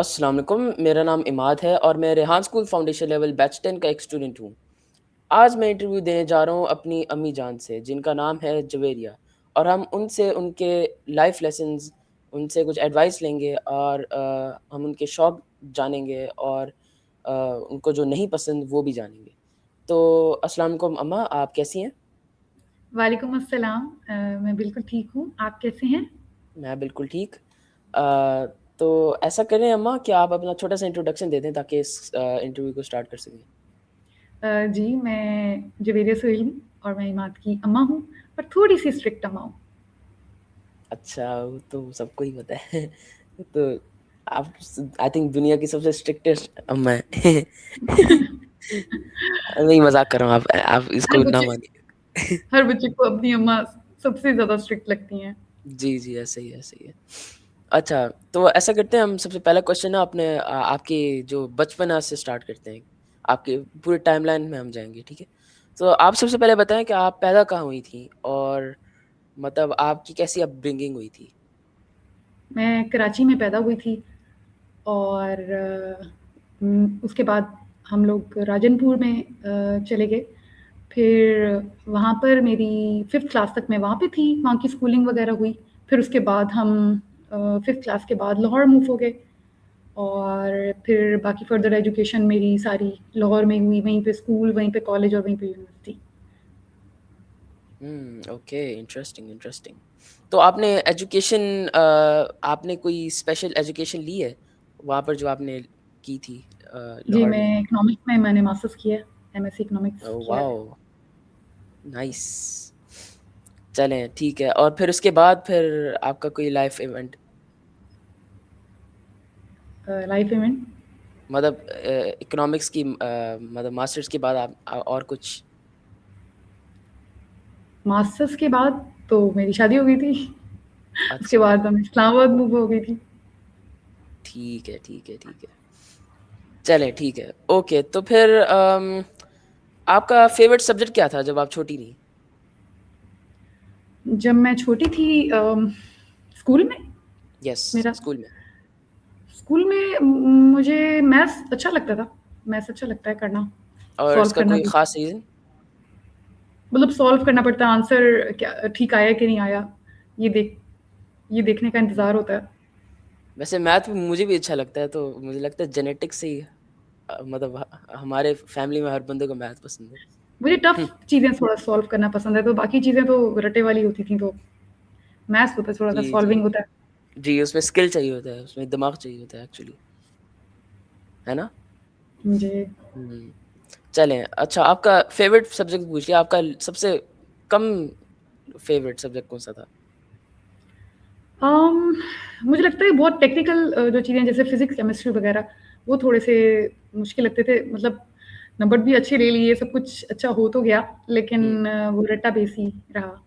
अस्सलाम वालेकुम, मेरा नाम इमाद है और मैं Rehan school foundation level batch 10 का एक स्टूडेंट हूँ। आज मैं इंटरव्यू देने जा रहा हूँ अपनी अम्मी जान से, जिनका नाम है जवेरिया और हम उनसे उनके लाइफ़ लेसन्स, उनसे कुछ एडवाइस लेंगे और हम उनके शौक जानेंगे और अ, उनको जो नहीं पसंद वो भी जानेंगे। तो अस्सलाम वालेकुम अम्मा, आप कैसी हैं? वालेकुम अस्सलाम। मैं बिल्कुल ठीक हूँ। आप कैसे हैं? मैं बिल्कुल ठीक। अ, तो ऐसा करें अम्मा कि आप अपना छोटा-सा इंट्रोडक्शन दे दें ताकि इस इंटरव्यू को स्टार्ट कर सकें। जी, मैं जवेरिया सुहेल हूँ और मैं इमाद की अम्मा हूँ, पर थोड़ी-सी स्ट्रिक्ट अम्मा हूँ। अच्छा, वो तो सबको ही पता है। तो आप स आई थिंक दुनिया की सबसे स्ट्रिक्टेस्ट अम्मा हैं। नहीं, मज़ाक कर रहा हूँ, आप हर इसको ना बच्चे मानिए। हर बच्चे को अपनी अम्मा सबसे ज़्यादा स्ट्रिक्ट लगती हैं। जी, जी, ऐसा ही है, ऐसा ही है। अच्छा, तो ऐसा करते हैं हम सबसे पहला क्वेश्चन ना अपने आपके जो बचपना से स्टार्ट करते हैं। आपके पूरे टाइमलाइन में हम जाएँगे, ठीक है? तो आप सबसे पहले बताएँ कि आप पैदा कहाँ हुई थीं और मतलब आपकी कैसी अपब्रिंगिंग हुई थी? मैं कराची में पैदा हुई थी और उसके बाद हम लोग राजनपुर में चले गए। फिर वहाँ पर मेरी 5th क्लास तक मैं वहाँ पे थी, वहाँ की स्कूलिंग वगैरह हुई। फिर उसके बाद हम 5th क्लास के बाद लाहौर मूव हो गए और फिर बाकी फ़र्दर एजुकेशन मेरी सारी लाहौर में हुई, वहीं पे स्कूल, वहीं पे कॉलेज और वहीं पे यूनिवर्सिटी। Okay, interesting, interesting. तो आपने एजुकेशन आपने कोई स्पेशल एजुकेशन ली है, वहाँ पर जो आपने की थी जी, लाहौर में? मैं इकोनॉमिक्स में मैंने मास्टर्स किया है, एमएससी इकोनॉमिक्स ओह किया है। वाओ! नाइस। चलें ठीक है और फिर उसके बाद फिर आपका कोई लाइफ़ इवेंट लाइफ इवेंट मतलब इकोनॉमिक्स की मतलब मास्टर्स के बाद आप और कुछ मास्टर्स के बाद तो मेरी शादी हो गई थी। उसके अच्छा, बाद हम इस्लामाबाद मूव हो गई थी। ठीक है, ठीक है, ठीक है। चलें ठीक है, ओके तो फिर आपका फ़ेवरेट सब्जेक्ट क्या था जब आप छोटी थी? जब मैं छोटी थी स्कूल में यस, मेरा स्कूल में। स्कूल में मुझे मैथ्स अच्छा लगता था। मैथ्स अच्छा लगता है करना, और सॉल्व इसका करना कोई भी। ख़ास रीज़न? मतलब सॉल्व करना पड़ता है, आंसर क्या ठीक आया कि नहीं आया, ये देख ये देखने का इंतज़ार होता है। वैसे मैथ मुझे भी अच्छा लगता है, तो मुझे लगता है जेनेटिक्स से ही मतलब हमारे फैमिली में हर बंदे को मैथ पसंद है। मुझे टफ़ हुँ, चीज़ें थोड़ा सॉल्व करना पसंद है, तो बाकी चीज़ें तो रट्टे वाली होती थी, तो मैथ्स होता है थोड़ा-सा जी, जी। सॉल्विंग होता है। जी, उसमें स्किल चाहिए होता है, उसमें दिमाग चाहिए होता है एक्चुअली, है ना? जी। हुँ, चलें अच्छा आपका फ़ेवरेट सब्जेक्ट पूछ लिया, आपका सबसे कम फ़ेवरेट सब्जेक्ट कौन-सा था? अम, मुझे लगता है बहुत टेक्निकल जो चीज़ें जैसे फ़िज़िक्स, केमिस्ट्री वग़ैरह वो थोड़े से मुश्किल लगते थे। मतलब नंबर भी अच्छे ले लिए, सब कुछ अच्छा हो तो गया, हुँ, लेकिन वो रट्टा बेस ही रहा।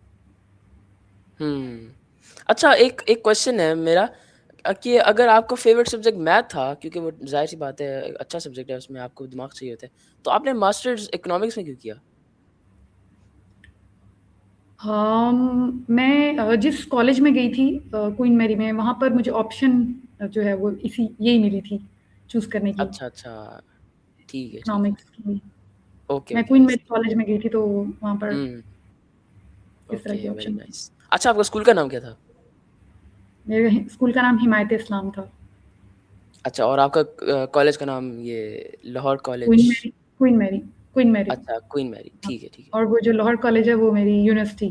हुँ। अच्छा एक एक क्वेश्चन है मेरा कि अगर आपका फ़ेवरेट सब्जेक्ट मैथ था क्योंकि वो ज़ाहिर-सी बात है अच्छा सब्जेक्ट है, उसमें आपको दिमाग चाहिए होता है, तो आपने मास्टर्स इकोनॉमिक्स में क्यों किया? मैं जिस कॉलेज में गई थी क्वीन मैरी में, वहाँ पर मुझे ऑप्शन जो है वो यही मिली थी चूज़ करने की, अच्छा, अच्छा। ठीक है, ठीक है। इकोनॉमिक्स की। ओके, मैं ओके, क्वीन आई मैरी सी। कॉलेज में गई थी, तो वहाँ पर हुँ, इस तरह ओके, के वेरी ऑप्शन थे। नाइस। अच्छा आपका स्कूल का नाम क्या था? मेरे स्कूल का नाम हिमायत इस्लाम था। अच्छा और आपका कॉलेज का नाम ये Lahore college Queen Mary Queen Mary Queen Mary. अच्छा, क्वीन मैरी, हाँ, ठीक है, ठीक है। और वो जो लाहौर कॉलेज है वो मेरी यूनिवर्सिटी,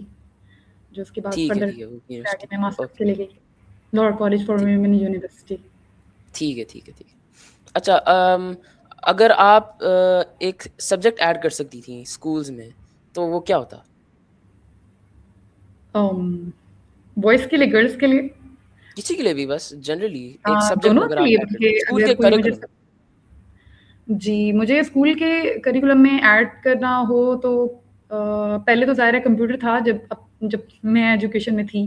जो उसके बाद फर्दर ठीक है, वो उससे आगे यूनिवर्सिटी, मैं मास्टर्स के ओके, लिए गई। लाहौर कॉलेज फॉर ठीक वुमेन यूनिवर्सिटी। ठीक है, ठीक है, ठीक है। अच्छा अगर आप एक सब्जेक्ट ऐड कर सकती थीं स्कूल्स में, तो वो क्या होता? बॉयज़ के लिए, गर्ल्स के लिए किसी के लिए भी बस जनरली एक सब्जेक्ट दोनों अगर के आप लिए ऐड बल्कि करते स्कूल अगर के कोई मुझे करिकुलम जी, मुझे स्कूल के करिकुलम में ऐड करना हो तो पहले तो ज़ाहिर है कंप्यूटर था जब मैं एजुकेशन में थी,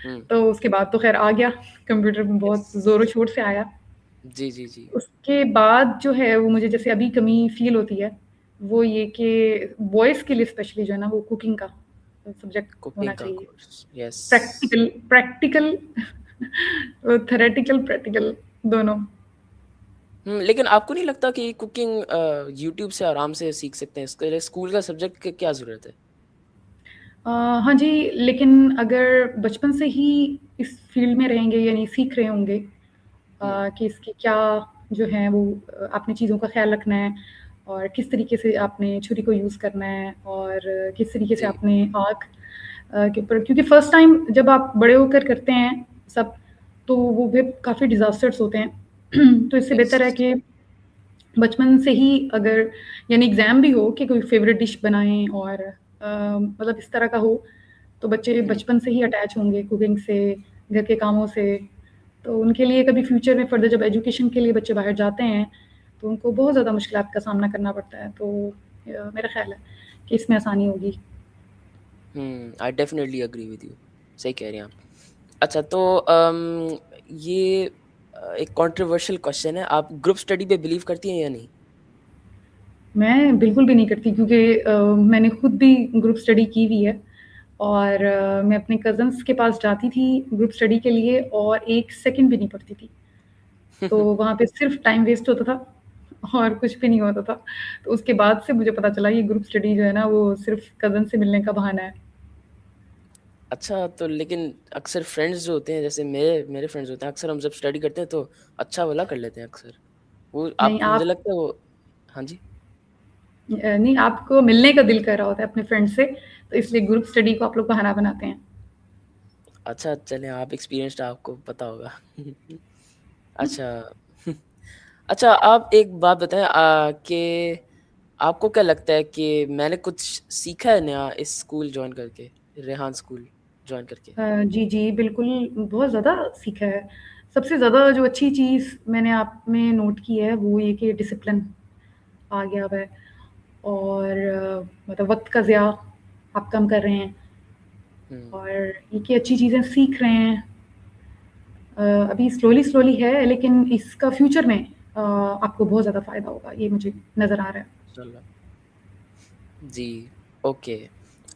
हुँ, तो उसके बाद तो ख़ैर आ गया, कंप्यूटर बहुत यस। ज़ोरों-शोर से आया। जी, जी, जी। उसके बाद जो है वो मुझे जैसे अभी कमी फ़ील होती है, वो ये कि बॉयज़ के लिए स्पेशली जो है ना वो कुकिंग का सब्जेक्ट होना कुकिंग का चाहिए। Course, yes. Practical practical theoretical, practical दोनों। लेकिन आपको नहीं लगता कि कुकिंग यूट्यूब से आराम से सीख सकते हैं? इसके लिए स्कूल का सब्जेक्ट की क्या ज़रूरत है? हाँ जी, लेकिन अगर बचपन से ही इस फ़ील्ड में रहेंगे यानी सीख रहे होंगे हुँ, कि इसकी क्या जो है वो आपने चीज़ों का ख़्याल रखना है और किस तरीके से आपने छुरी को यूज़ करना है और किस तरीके से जी, आपने आग के ऊपर क्योंकि फर्स्ट टाइम जब आप बड़े होकर करते हैं सब, तो वो भी काफ़ी डिज़ास्टर्स होते हैं। तो इससे बेहतर है यस। कि बचपन से ही अगर यानी एग्ज़ाम भी हो कि कोई फ़ेवरेट डिश बनाएँ और मतलब इस तरह का हो, तो बच्चे हुँ, बचपन से ही अटैच होंगे कुकिंग से, घर के कामों से। तो उनके लिए कभी फ्यूचर में फ़र्दर जब एजुकेशन के लिए बच्चे बाहर जाते हैं, तो उनको बहुत ज़्यादा मुश्किलात का सामना करना पड़ता है। तो मेरा ख़्याल है कि इसमें आसानी होगी। आई डेफिनिटली एग्री विद यू। सही कह रही हैं आप। अच्छा तो ये एक कंट्रोवर्शियल क्वेश्चन है, आप ग्रुप स्टडी पे बिलीव करती हैं या नहीं? मैं बिल्कुल भी नहीं करती क्योंकि मैंने खुद भी ग्रुप स्टडी की हुई है और मैं अपने कज़िन्स के पास जाती थी ग्रुप स्टडी के लिए और 1 सेकंड भी नहीं पढ़ती थी। तो वहाँ पे सिर्फ़ टाइम वेस्ट होता था और कुछ भी नहीं होता था। तो उसके बाद से मुझे पता चला ये ग्रुप स्टडी जो है ना वो सिर्फ़ कज़िन से मिलने का बहाना है। अच्छा, तो लेकिन अक्सर फ्रेंड्स जो होते हैं, जैसे मेरे मेरे फ्रेंड्स होते हैं, अक्सर हम जब स्टडी करते हैं तो अच्छा वाला कर लेते हैं अक्सर। वो नहीं आप मुझे आप लगता है वो हाँ जी। नहीं आपको मिलने का दिल कर रहा होता है अपने फ्रेंड से, तो इसलिए ग्रुप स्टडी को आप लोग बहाना बनाते हैं। अच्छा, चलें आप एक्सपीरियंस्ड आपको पता होगा। अच्छा। अच्छा, आप एक बात बताएँ कि आपको क्या लगता है कि मैंने कुछ सीखा है नया इस स्कूल जॉइन करके, रेहान स्कूल जॉइन करके? जी, जी, बिल्कुल, बहुत ज़्यादा सीखा है। सबसे ज़्यादा जो अच्छी चीज़ मैंने आप में नोट की है, वो ये कि डिसिप्लिन आ गया हुआ है और मतलब वक़्त का ज़िया आप कम कर रहे हैं हुँ, और ये कि अच्छी चीज़ें सीख रहे हैं। अभी स्लोली-स्लोली है, लेकिन इसका फ्यूचर में आपको बहुत ज़्यादा फ़ायदा होगा, ये मुझे नज़र आ रहा है। इंशाल्लाह। जी, ओके।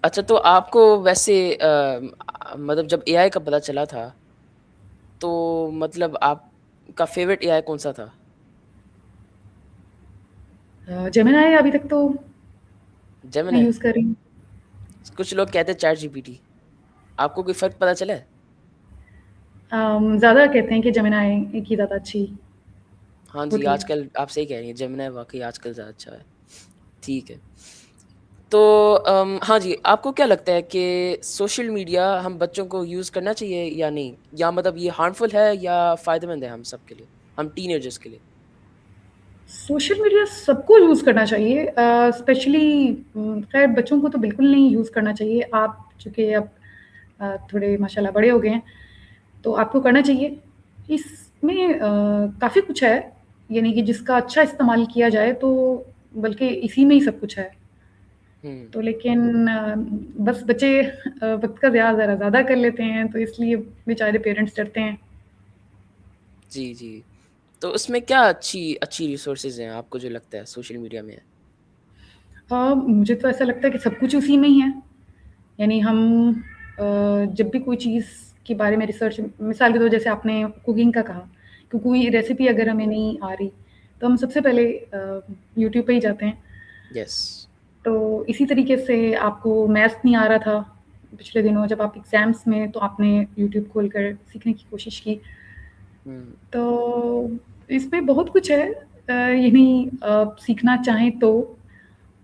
अच्छा तो आपको वैसे मतलब जब एआई का पता चला था, तो मतलब आपका फ़ेवरेट एआई कौन-सा था? जेमिनी अभी तक तो मैं जेमिनी? यूज़ कर रही हूँ। कुछ लोग कहते हैं चैट जीपीटी। आपको कोई फ़र्क पता चला है? ज़्यादा कहते हैं कि जेमिनी की ज़्यादा अच्छी हाँ जी, होती है। आजकल आप सही कह रही हैं, जेमिनी वाक़ई आजकल ज़्यादा अच्छा है। ठीक है। तो हाँ जी, आपको क्या लगता है कि सोशल मीडिया हम बच्चों को यूज़ करना चाहिए या नहीं? या मतलब ये हार्मफुल है या फ़ायदेमंद है हम सबके लिए, हम टीनेजर्स के लिए? सोशल मीडिया सबको यूज़ करना चाहिए स्पेशली ख़ैर बच्चों को तो बिल्कुल नहीं यूज़ करना चाहिए। आप चूँकि अब थोड़े माशाल्लाह बड़े हो गए हैं, तो आपको करना चाहिए। इसमें काफ़ी कुछ है, यानी कि जिसका अच्छा इस्तेमाल किया जाए तो बल्कि इसी में ही सब कुछ है। हुँ। तो लेकिन बस बच्चे वक़्त का ज़्यादा ज़रा ज़्यादा कर लेते हैं, तो इसलिए बेचारे पेरेंट्स डरते हैं। जी, जी। तो उसमें क्या अच्छी अच्छी रिसोर्सेज़ हैं आपको जो लगता है सोशल मीडिया में है? मुझे तो ऐसा लगता है कि सब कुछ उसी में ही है। यानी हम जब भी कोई चीज़ के बारे में रिसर्च मिसाल के तौर जैसे आपने कुकिंग का कहा, कि कोई रेसिपी अगर हमें नहीं आ रही, तो हम सबसे पहले यूट्यूब पे ही जाते हैं। यस। तो इसी तरीके से आपको मैथ्स नहीं आ रहा था पिछले दिनों जब आप एग्ज़ाम्स में तो आपने यूट्यूब खोलकर सीखने की कोशिश की। हुँ, तो इसमें बहुत कुछ है यानी सीखना चाहें तो हुँ।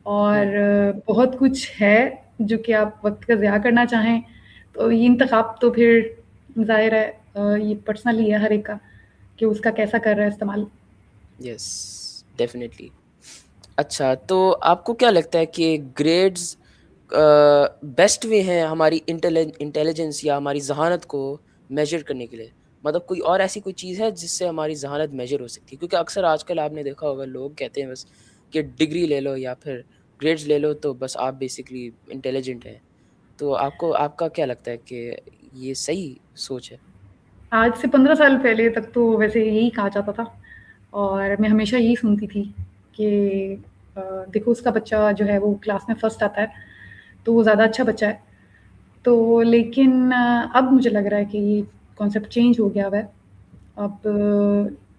और बहुत कुछ है जो कि आप वक़्त का ज़िया करना चाहें, तो ये इंतख़ाब तो फिर ज़ाहिर है ये पर्सनली है हर एक का कि उसका कैसा कर रहा है इस्तेमाल। Yes, definitely. अच्छा, तो आपको क्या लगता है कि ग्रेड्स बेस्ट वे हैं हमारी इंटेलिजेंस या हमारी ज़हानत को मेज़र करने के लिए? मतलब कोई और ऐसी कोई चीज़ है जिससे हमारी ज़हानत मेज़र हो सकती है? क्योंकि अक्सर आजकल आपने देखा होगा लोग कहते हैं बस कि डिग्री ले लो या फिर ग्रेड्स ले लो तो बस आप बेसिकली इंटेलिजेंट हैं। तो आपको आपका क्या लगता है कि ये सही सोच है? आज से 15 साल पहले तक तो वैसे यही कहा जाता था और मैं हमेशा यही सुनती थी कि देखो उसका बच्चा जो है वो क्लास में फर्स्ट आता है, तो वो ज़्यादा अच्छा बच्चा है। तो लेकिन अब मुझे लग रहा है कि ये कॉन्सेप्ट चेंज हो गया हुआ है। अब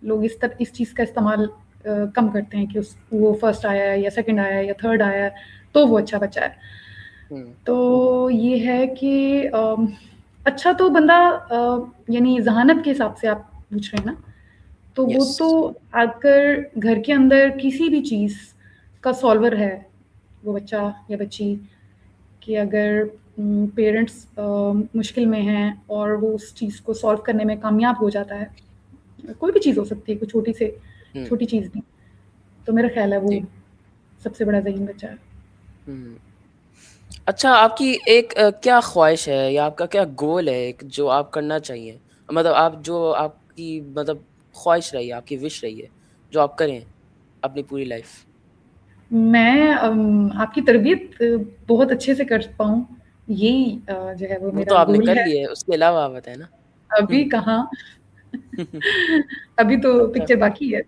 लोग इस चीज़ का इस्तेमाल कम करते हैं कि वो फर्स्ट आया है या सेकंड आया है या थर्ड आया है, तो वो अच्छा बच्चा है। हुँ, तो ये है कि अच्छा तो बंदा यानी ज़हानत के हिसाब से आप पूछ रहे हैं ना? तो वो यस। तो अगर घर के अंदर किसी भी चीज़ का सॉल्वर है, वो बच्चा या बच्ची, कि अगर पेरेंट्स मुश्किल में हैं और वो उस चीज़ को सॉल्व करने में कामयाब हो जाता है, कोई भी चीज़ हो सकती है, कोई हुँ, छोटी चीज़ भी, तो मेरा ख़्याल है वो जी। सबसे बड़ा ज़हीन बच्चा है। हुँ। अच्छा, आपकी एक क्या ख़्वाहिश है या आपका क्या गोल है एक जो आप करना चाहिए? मतलब आप जो आपकी मतलब ख़्वाहिश रही है, आपकी विश रही है, जो आप करें अपनी पूरी लाइफ़? मैं आपकी तरबियत बहुत अच्छे से कर पाऊँ, यही जो है वो वो तो मेरा आपने गोल कर है। ली है, उसके अलावा आप बताएँ ना? अभी कहाँ, अभी तो अच्छा, पिक्चर बाकी है।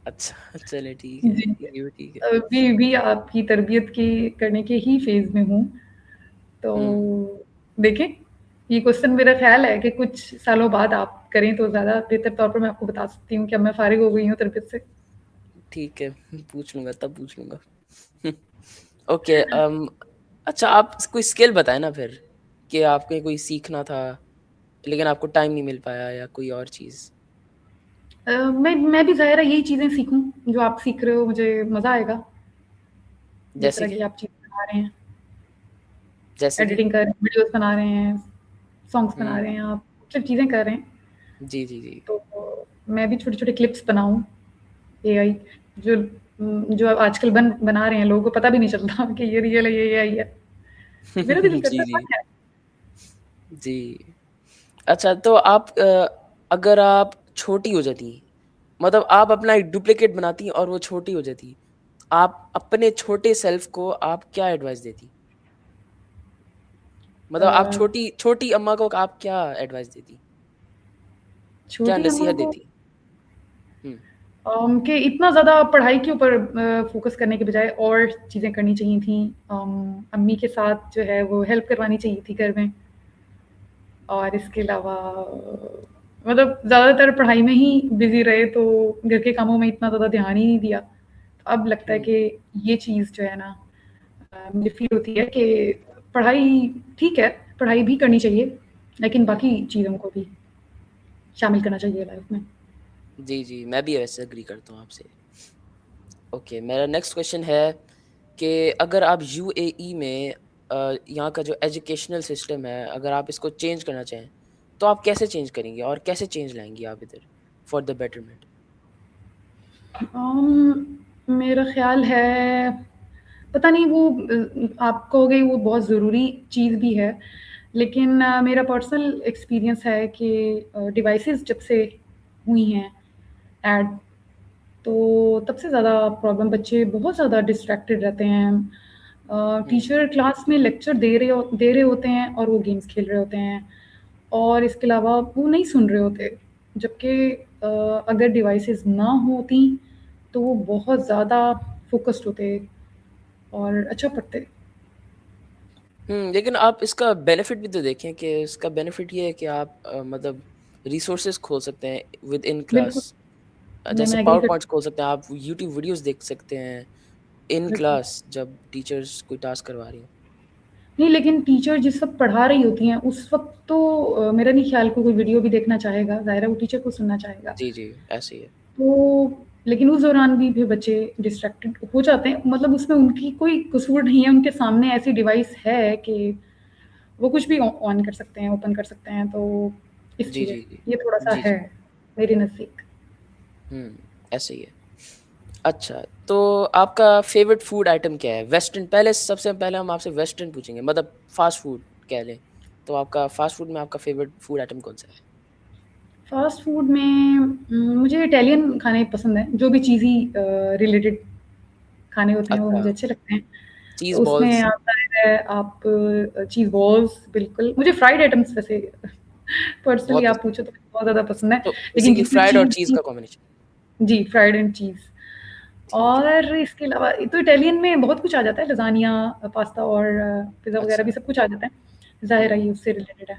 अच्छा, चलिए ठीक है, जी, ये भी ठीक है। अभी भी आपकी तरबियत की करने के ही फ़ेज़ में हूँ। तो हुँ, देखें, ये क्वेश्चन मेरा ख़्याल है कि कुछ सालों बाद आप करें तो ज़्यादा बेहतर तौर पर मैं आपको बता सकती हूँ कि अब मैं फ़ारिग हो गई हूँ तरबियत से। ठीक है, पूछ लूँगा तब पूछ लूँगा। ओके अच्छा आप कोई स्किल बताएँ ना फिर, कि आपको कोई सीखना था, लेकिन आपको टाइम नहीं मिल पाया या कोई और चीज़? मैं भी ज़ाहिर है यही चीज़ें सीखूँ, जो आप सीख रहे हो, मुझे मज़ा आएगा, जिस जैसे तरह कि? की आप चीज़ें बना रहे हैं, जैसे कि? एडिटिंग कर रहे हैं, वीडियोज़ बना रहे हैं, सॉन्ग्स बना हुँ, रहे हैं आप, सिर्फ़ चीज़ें कर रहे हैं। जी, जी, जी। तो मैं भी छोटे-छोटे क्लिप्स बनाऊँ, एआई जो जो आजकल बना रहे हैं, लोगों को पता भी नहीं चलता कि ये रियल है, ये एआई है। मेरा भी दिल करता जी, है, जी, फन है। जी। अच्छा तो आप अगर आप छोटी हो जाती, मतलब आप अपना एक डुप्लीकेट बनाती और वो छोटी हो जाती, आप अपने छोटे सेल्फ को आप क्या एडवाइस देती? अ, मतलब आप छोटी छोटी अम्मा को आप क्या एडवाइस देती? क्या छोटी अम्मा नसीहत को देती? हुँ, कि इतना ज़्यादा पढ़ाई के ऊपर फ़ोकस करने के बजाय और चीज़ें करनी चाहिए थी। अम्मी के साथ जो है वो हेल्प करवानी चाहिए थी घर में और इसके अलावा मतलब ज़्यादातर पढ़ाई में ही बिज़ी रहे तो घर के कामों में इतना ज़्यादा ध्यान ही नहीं दिया। तो अब लगता है हुँ, कि ये चीज़ जो है ना मुझे फ़ील होती है कि पढ़ाई ठीक है, पढ़ाई भी करनी चाहिए, लेकिन हुँ। बाकी चीज़ों को भी शामिल करना चाहिए लाइफ़ में। जी, जी, मैं भी वैसे एग्री करता हूँ आपसे। ओके, मेरा नेक्स्ट क्वेश्चन है कि अगर आप यूएई में यहाँ का जो एजुकेशनल सिस्टम है, अगर आप इसको चेंज करना चाहें, तो आप कैसे चेंज करेंगे और कैसे चेंज लाएँगे आप इधर फॉर द बेटरमेंट? मेरा ख़्याल है पता नहीं वो आप कहोगे वो बहुत ज़रूरी चीज़ भी है, लेकिन मेरा पर्सनल एक्सपीरियंस है कि डिवाइसेज़ जब से हुई हैं ऐड, तो तब से ज़्यादा प्रॉब्लम बच्चे बहुत ज़्यादा डिस्ट्रैक्टेड रहते हैं। हुँ, टीचर क्लास में लेक्चर दे रहे होते हैं और वो गेम्स खेल रहे होते हैं और इसके अलावा वो नहीं सुन रहे होते। जबकि अगर डिवाइसेज़ ना होती, तो वो बहुत ज़्यादा फ़ोकस्ड होते और अच्छा पढ़ते। हुँ, लेकिन आप इसका बेनिफिट भी तो देखें कि इसका बेनिफिट ये है कि आप मतलब रिसोर्सेज़ खोल सकते हैं विद इन बिल्कुल, क्लास जैसे मैं एग्री पावर करती पॉइंट्स खोल सकते हैं, आप यूट्यूब वीडियोज़ देख सकते हैं इन हूँ, बिल्कुल। क्लास जब टीचर्स कोई टास्क करवा रही हों। नहीं, लेकिन टीचर जिस वक़्त पढ़ा रही होती हैं, उस वक़्त तो मेरा नहीं ख़्याल कोई वीडियो भी देखना चाहेगा, ज़ाहिर है वो टीचर को सुनना चाहेगा। जी, जी, ऐसे ही है। तो लेकिन उस दौरान भी फिर बच्चे डिस्ट्रैक्टेड हो जाते हैं, मतलब उसमें उनकी कोई कसूर नहीं है, उनके सामने ऐसी डिवाइस है कि वो कुछ भी ऑन कर सकते हैं, ओपन कर सकते हैं, तो जी, इसलिए जी, जी। ये थोड़ा-सा जी, है जी। मेरे नज़दीक। हुँ, ऐसे ही है। अच्छा, तो आपका फ़ेवरेट फूड आइटम क्या है? वेस्टर्न पहले सबसे पहले हम आपसे वेस्टर्न पूछेंगे मतलब फ़ास्ट फूड कह लें। तो आपका फ़ास्ट फूड में आपका फ़ेवरेट फूड आइटम कौन-सा है? फ़ास्ट फूड में मुझे इटालियन खाने पसंद हैं, जो भी चीज़ी रिलेटेड खाने होते हैं, वो अच्छा, मुझे अच्छे लगते हैं। चीज़ तो उसमें बॉल्स आता है आप चीज़ बॉल्स बिल्कुल, मुझे फ्राइड आइटम्स वैसे पर्सनली बहुत आप पसंद पूछो है। तो मुझे बहुत ज़्यादा पसंद है, तो लेकिन बेसिकली जिसमें फ्राइड और चीज़ चीज़ थी का कॉम्बिनेशन। जी, फ्राइड एंड चीज़। ठीक है। और इसके अलावा तो इटालियन में बहुत कुछ आ जाता है, लज़ानिया, पास्ता और पिज़्ज़ा वगैरह अच्छा, भी सब कुछ आ जाता है। ज़ाहिर है हुँ, ये उससे रिलेटेड है।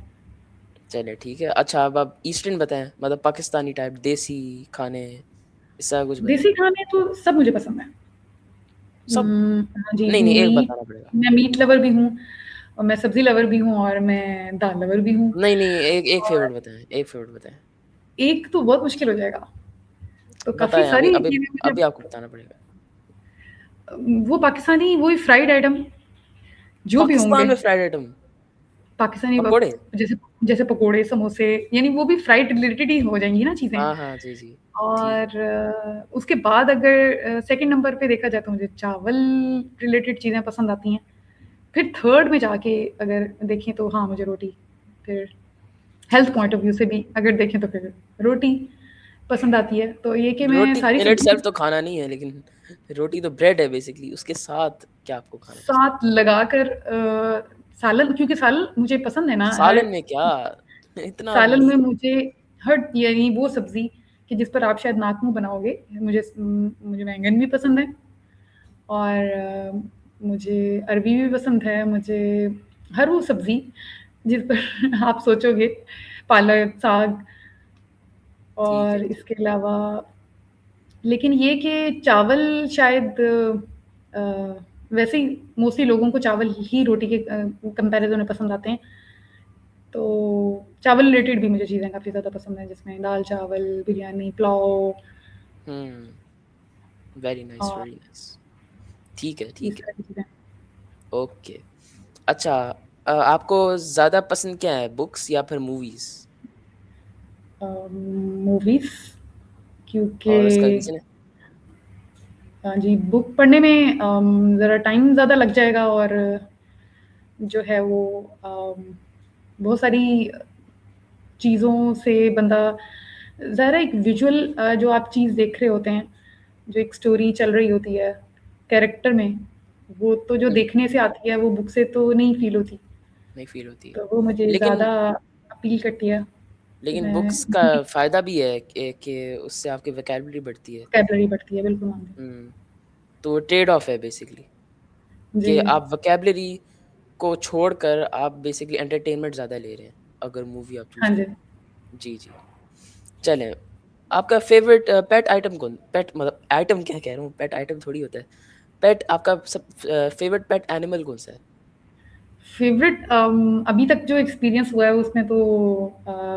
चलिए ठीक है। अच्छा अब आप ईस्टर्न बताएँ, मतलब पाकिस्तानी टाइप देसी खाने, ऐसा कुछ बताएँ? देसी खाने तो सब मुझे पसंद है। सब? हाँ जी, नहीं, नहीं, एक मीट बताना पड़ेगा। मैं मीट लवर भी हूँ और मैं सब्ज़ी लवर भी हूँ और मैं दाल लवर भी हूँ। नहीं, नहीं, एक एक और फ़ेवरेट बताएँ, एक फ़ेवरेट बताएँ। एक तो बहुत मुश्किल हो जाएगा, तो काफ़ी बताएँ, अभी सारी अभी चीज़ें मुझे अभी आपको बताना पड़ेगा। वो पाकिस्तानी वही फ्राइड आइटम जो भी पाकिस्तान होंगे, में फ्राइड आइटम, पाकिस्तानी पकोड़े? जैसे जैसे पकोड़े, समोसे यानी वो भी फ्राइड रिलेटेड ही हो जाएँगी ना चीज़ें। हाँ, हाँ, जी, जी। ठीक है। और उसके बाद अगर सेकंड नंबर पे देखा जाए तो मुझे चावल रिलेटेड चीज़ें पसंद आती हैं। फिर थर्ड में जाके अगर देखें तो हाँ, मुझे रोटी, फिर हेल्थ ठीक पॉइंट है। ऑफ व्यू से भी अगर देखें तो फिर रोटी पसंद आती है। तो ये कि मैं रोटी सारी इन सब्ज़ियाँ इटसेल्फ तो खाना नहीं है, लेकिन रोटी तो ब्रेड है बेसिकली, उसके साथ क्या आपको खाना पसंद साथ लगाकर सालन क्योंकि सालन मुझे पसंद है है? ना, हर सालन में क्या? इतना सालन में भी मुझे हर यानी वो सब्ज़ी कि जिस पर आप शायद नाक मुँह बनाओगे, मुझे बैंगन भी पसंद है और मुझे अरबी भी पसंद है, मुझे हर वो सब्ज़ी जिस पर आप सोचोगे, पालक, साग ठीक है, और ठीक इसके अलावा लेकिन ये कि चावल शायद वैसे ही मोस्टली लोगों को चावल ही रोटी के कंपैरिज़न में पसंद आते हैं। तो चावल रिलेटेड भी मुझे चीज़ें काफ़ी ज़्यादा पसंद हैं, जिसमें दाल-चावल, बिरयानी, पुलाव हुँ, वेरी नाइस, और वेरी नाइस। ठीक है, इस ठीक है। तरह की चीज़ें। ओके। अच्छा आपको ज़्यादा पसंद क्या है, बुक्स या फिर मूवीज़? मूवीज़ क्योंकि और उसका रीज़न है? हाँ जी, बुक पढ़ने में ज़रा टाइम ज़्यादा लग जाएगा और जो है वो बहुत सारी चीज़ों से बंदा ज़ाहिर है एक विजुअल जो आप चीज़ देख रहे होते हैं, जो एक स्टोरी चल रही होती है कैरेक्टर में, वो तो जो हुँ, देखने से आती है, वो बुक से तो नहीं फ़ील होती। नहीं फ़ील होती है। तो वो मुझे लेकिन ज़्यादा अपील करती है कि लेकिन मैं बुक्स का फ़ायदा भी है कि उससे आपकी वोकैब्युलरी बढ़ती है। वोकैब्युलरी बढ़ती है, बिल्कुल मानती हुँ, तो ट्रेड ऑफ है बेसिकली हूँ। कि जी, आप वोकैब्युलरी को छोड़कर आप बेसिकली एंटरटेनमेंट ज़्यादा ले रहे हैं, अगर मूवी आप चूज़ हाँ जी। करें। जी, जी। चलें, आपका फ़ेवरेट पेट आइटम पेट मतलब आइटम क्या कह रहा हूँ, पेट आइटम थोड़ी होता है। पेट आपका फ़ेवरेट पेट एनिमल कौन-सा है? फ़ेवरेट अभी तक जो एक्सपीरियंस हुआ है उसमें तो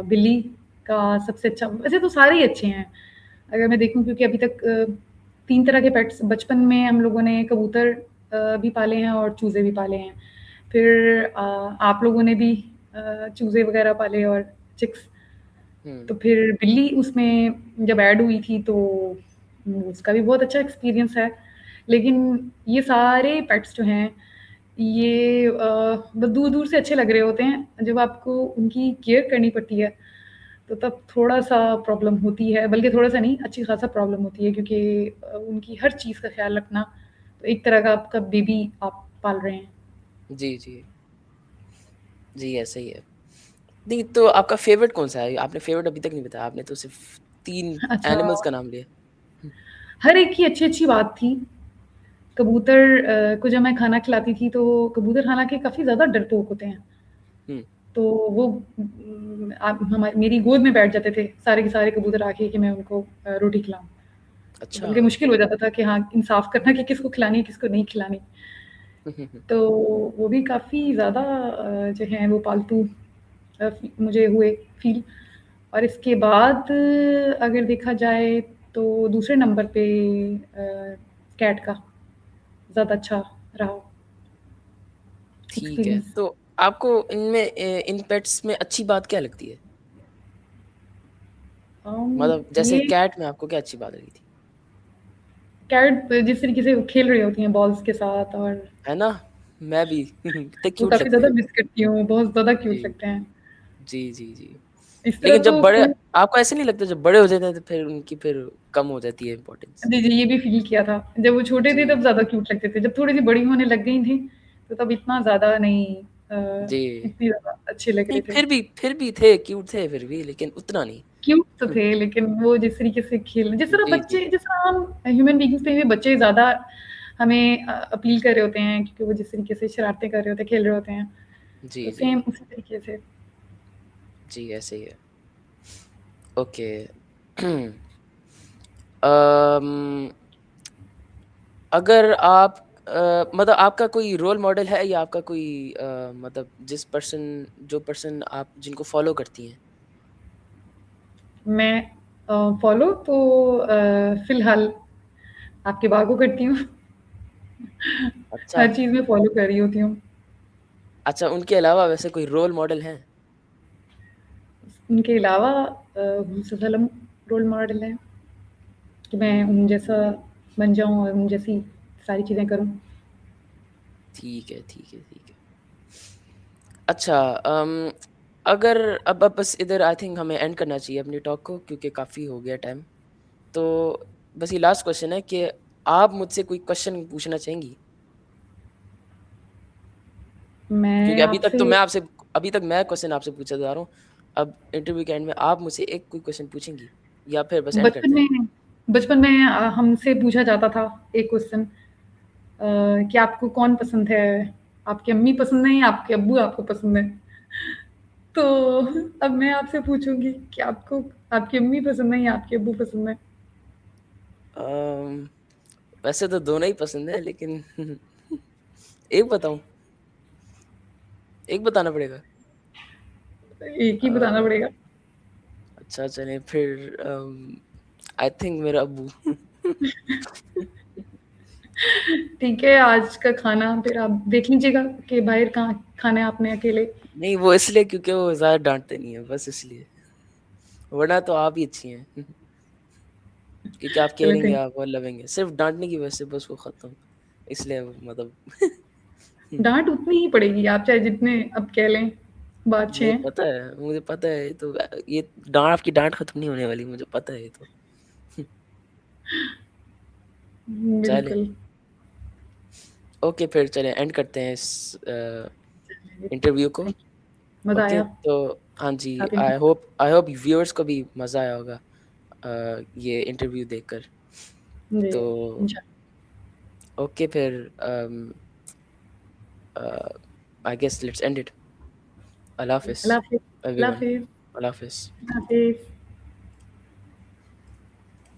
बिल्ली का सबसे अच्छा वैसे तो सारे ही अच्छे हैं। अगर मैं देखूँ क्योंकि अभी तक 3 तरह के पेट्स बचपन में हम लोगों ने कबूतर भी पाले हैं और चूज़े भी पाले हैं। फिर आप लोगों ने भी चूज़े वग़ैरह पाले और चिक्स। हुँ, तो फिर बिल्ली उसमें जब ऐड हुई थी तो उसका भी बहुत अच्छा एक्सपीरियंस है। लेकिन ये सारे पेट्स जो हैं ये बस दूर-दूर से अच्छे लग रहे होते हैं। जब आपको उनकी केयर करनी पड़ती है, तो तब थोड़ा-सा प्रॉब्लम होती है, बल्कि थोड़ा-सा नहीं, अच्छी खासा प्रॉब्लम होती है क्योंकि उनकी हर चीज़ का ख़्याल रखना, तो एक तरह का आपका बेबी आप पाल रहे हैं। जी, जी। जी, ऐसा ही है। नहीं, तो आपका फ़ेवरेट कौन-सा है? आपने फ़ेवरेट अभी तक नहीं बताया, आपने तो सिर्फ़ 3 अच्छा, एनिमल्स का नाम लिया। हुँ, हर एक की अच्छी-अच्छी बात थी। कबूतर को जब मैं खाना खिलाती थी, तो कबूतर हालाँकि काफ़ी ज़्यादा डरपोक होते हैं। हुँ, तो वो आप मेरी गोद में बैठ जाते थे, सारे के सारे कबूतर आके कि मैं उनको रोटी खिलाऊँ। तो अच्छा। बल्कि मुश्किल हो जाता था कि हाँ, इंसाफ़ करना कि किसको खिलानी है, किसको नहीं खिलानी। हुँ, हुँ, हुँ। तो वो भी काफ़ी ज़्यादा जो हैं वो पालतू मुझे हुए फ़ील और इसके बाद अगर देखा जाए तो दूसरे नंबर पे कैट का ज़्यादा अच्छा रहा ठीक है, एक्सपीरियंस। तो आपको इनमें इन पेट्स में अच्छी बात क्या लगती है? मतलब जैसे ये कैट में आपको क्या अच्छी बात लगी थी? कैट जिस तरीके से वो खेल रही होती हैं बॉल्स के साथ और है ना? मैं भी इतने वो क्यूट काफ़ी लगते ज़्यादा हैं। मिस करती हूँ, बहुत ज़्यादा क्यूट जी, लगते हैं। जी, जी, जी। इस तरह लेकिन जब तो बड़े कोई आपको ऐसा नहीं लगता जब बड़े हो जाते हैं तो फिर उनकी फिर कम हो जाती है इम्पोर्टेंस? जी, जी, ये भी फ़ील किया था। जब वो छोटे थे जी, तब ज़्यादा क्यूट लगते थे, जब थोड़ी-सी बड़ी होने लग गई थी, तो तब इतना ज़्यादा नहीं जी। इतनी ज़्यादा अच्छे लग नहीं रहे थे। फिर भी थे, क्यूट थे फिर भी लेकिन उतना नहीं। क्यूट तो हुँ, थे लेकिन वो जिस तरीके से खेल जिस तरह जी, जी। बच्चे जिस तरह हम ह्यूमन बीइंग्स पे भी बच्चे ज़्यादा हमें अपील कर रहे होते हैं क्योंकि वो जिस तरीके से शरारतें कर रहे होते हैं, खेल रहे होते हैं, जी, तो जी। सेम उसी तरीके से। जी, ऐसे ही है। ओके। अम, अगर आप मतलब आपका कोई रोल मॉडल है या आपका कोई मतलब जो पर्सन आप जिनको फ़ॉलो करती हैं? मैं फ़ॉलो तो फ़िलहाल आपके बाबू को करती हूँ। अच्छा, हर चीज़ में फ़ॉलो कर रही होती हूँ। अच्छा उनके अलावा वैसे कोई रोल मॉडल हैं? उनके अलावा मुसलसल रोल मॉडल है कि मैं उन जैसा बन जाऊँ और उन जैसी सारी चीज़ें करूँ। ठीक है, ठीक है, ठीक है। अच्छा अगर अब बस इधर आई थिंक हमें एंड करना चाहिए अपनी टॉक को क्योंकि काफ़ी हो गया टाइम। तो बस ये लास्ट क्वेश्चन है कि आप मुझसे कोई क्वेश्चन पूछना चाहेंगी? क्योंकि मैं आपसे अभी तक मैं क्वेश्चन आपसे पूछा जा रहा हूँ। अब इंटरव्यू के एंड में आप मुझसे एक कोई क्वेश्चन पूछेंगी या फिर बस एंड बचपन करते हैं? में बचपन में हमसे पूछा जाता था एक क्वेश्चन कि आपको कौन पसंद है? आपकी अम्मी पसंद है या आपके अब्बू आपको पसंद है? तो अब मैं आपसे पूछूँगी कि आपको आपकी अम्मी पसंद है या आपके अब्बू पसंद है? अम, वैसे तो दोनों ही पसंद है लेकिन एक बताऊँ? एक बताना पड़ेगा? एक ही बताना अ, पड़ेगा। अच्छा चलें फिर आई थिंक मेरा अब्बू। ठीक है, आज का खाना फिर आप देख लीजिएगा कि बाहर कहाँ खाना है आपने अकेले। नहीं वो इसलिए क्योंकि वो ज़्यादा डाँटते नहीं है बस इसलिए। वरना तो आप ही अच्छी हैं। क्योंकि आप चलो केयरिंग है, थैंक आप और लविंग है। सिर्फ़ डाँटने की वजह से बस वो ख़त्म। इसलिए मतलब डाँट उतनी ही पड़ेगी, आप चाहे जितने अब कह लें, बात 6 है। मुझे पता है ये डाँट आपकी डाँट ख़त्म नहीं होने वाली मुझे पता है ये तो। चलें, बिल्कुल। ओके फिर चलें एंड करते हैं इस चलिए, इंटरव्यू को। Thank you. मज़ा ओके आया तो हाँ जी, काफ़ी इंटरेस्टिंग। आई होप व्यूअर्स को भी मज़ा आया होगा ये इंटरव्यू देखकर। जी, तो इंशाल्लाह। ओके फिर I guess let's end it. अल्लाह हाफ़िज़ अल्लाह हाफ़िज़, अल्लाह एवरीवन। हाफ़िज़, अल्लाह हाफ़िज़। अल्लाह हाफ़िज़।